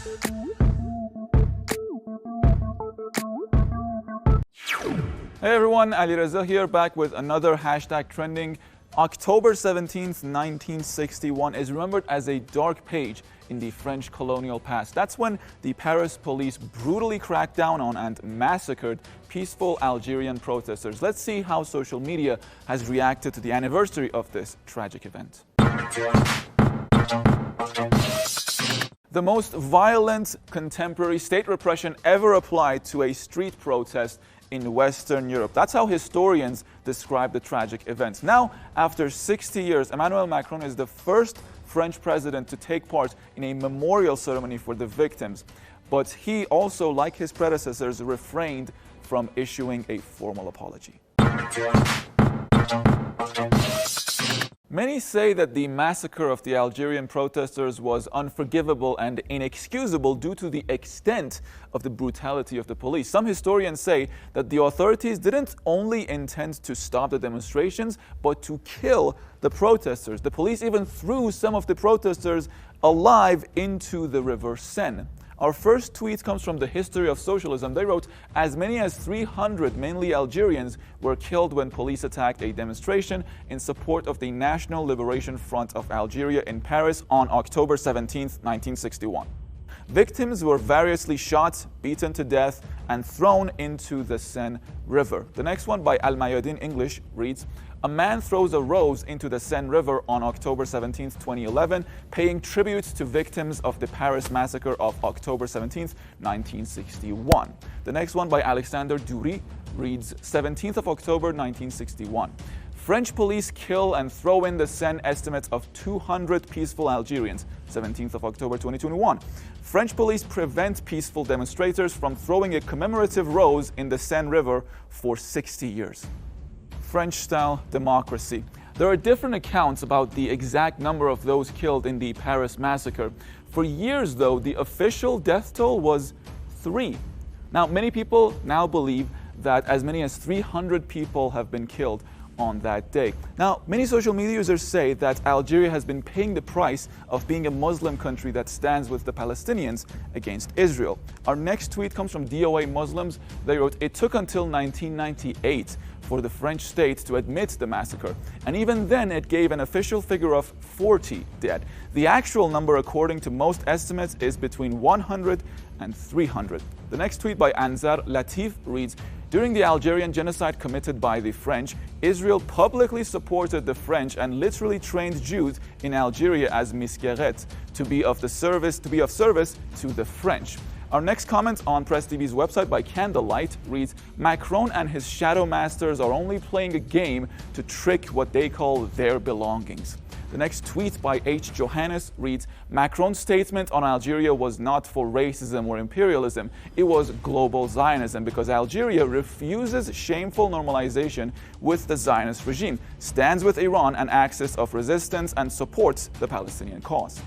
Hey everyone, Ali Reza here, back with another hashtag trending. October 17th, 1961 is remembered as a dark page in the French colonial past. That's when the Paris police brutally cracked down on and massacred peaceful Algerian protesters. Let's see how social media has reacted to the anniversary of this tragic event. The most violent contemporary state repression ever applied to a street protest in Western Europe. That's how historians describe the tragic events. Now, after 60 years, Emmanuel Macron is the first French president to take part in a memorial ceremony for the victims. But he also, like his predecessors, refrained from issuing a formal apology. Many say that the massacre of the Algerian protesters was unforgivable and inexcusable due to the extent of the brutality of the police. Some historians say that the authorities didn't only intend to stop the demonstrations, but to kill the protesters. The police even threw some of the protesters alive into the River Seine. Our first tweet comes from the History of Socialism. They wrote, as many as 300, mainly Algerians, were killed when police attacked a demonstration in support of the National Liberation Front of Algeria in Paris on October 17, 1961. Victims were variously shot, beaten to death, and thrown into the Seine River. The next one, by Al-Mayadin English, reads, a man throws a rose into the Seine River on October 17, 2011, paying tribute to victims of the Paris massacre of October 17, 1961. The next one, by Alexander Dury, reads, 17th of October, 1961. French police kill and throw in the Seine estimates of 200 peaceful Algerians. 17th of October 2021. French police prevent peaceful demonstrators from throwing a commemorative rose in the Seine River for 60 years. French-style democracy. There are different accounts about the exact number of those killed in the Paris massacre. For years, though, the official death toll was 3. Now, many people now believe that as many as 300 people have been killed on that day. Now, many social media users say that Algeria has been paying the price of being a Muslim country that stands with the Palestinians against Israel. Our next tweet comes from DOA Muslims. They wrote, it took until 1998 for the French state to admit the massacre, and even then it gave an official figure of 40 dead. The actual number, according to most estimates, is between 100 and 300. The next tweet, by Anzar Latif, reads, during the Algerian genocide committed by the French, Israel publicly supported the French and literally trained Jews in Algeria as misquérets to be of service to the French. Our next comment on Press TV's website by Candlelight reads, Macron and his shadow masters are only playing a game to trick what they call their belongings. The next tweet, by H. Johannes, reads, Macron's statement on Algeria was not for racism or imperialism. It was global Zionism because Algeria refuses shameful normalization with the Zionist regime, stands with Iran and axis of resistance, and supports the Palestinian cause.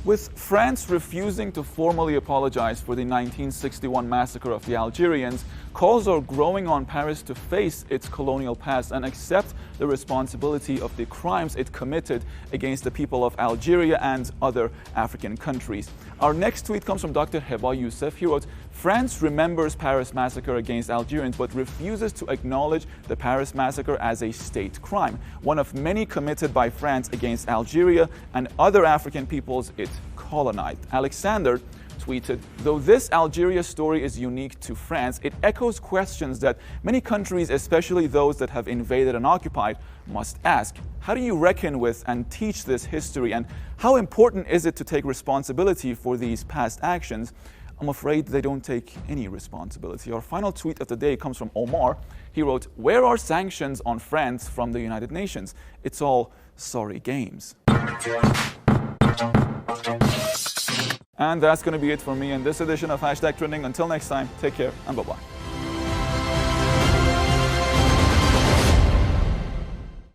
With France refusing to formally apologize for the 1961 massacre of the Algerians, calls are growing on Paris to face its colonial past and accept the responsibility of the crimes it committed against the people of Algeria and other African countries. Our next tweet comes from Dr. Heba Youssef. He wrote, France remembers Paris massacre against Algerians but refuses to acknowledge the Paris massacre as a state crime, one of many committed by France against Algeria and other African peoples it colonized. Alexander tweeted, though this Algeria story is unique to France, it echoes questions that many countries, especially those that have invaded and occupied, must ask. How do you reckon with and teach this history, and how important is it to take responsibility for these past actions? I'm afraid they don't take any responsibility. Our final tweet of the day comes from Omar. He wrote, where are sanctions on France from the United Nations? It's all sorry games. And that's going to be it for me in this edition of Hashtag Trending. Until next time, take care and bye-bye.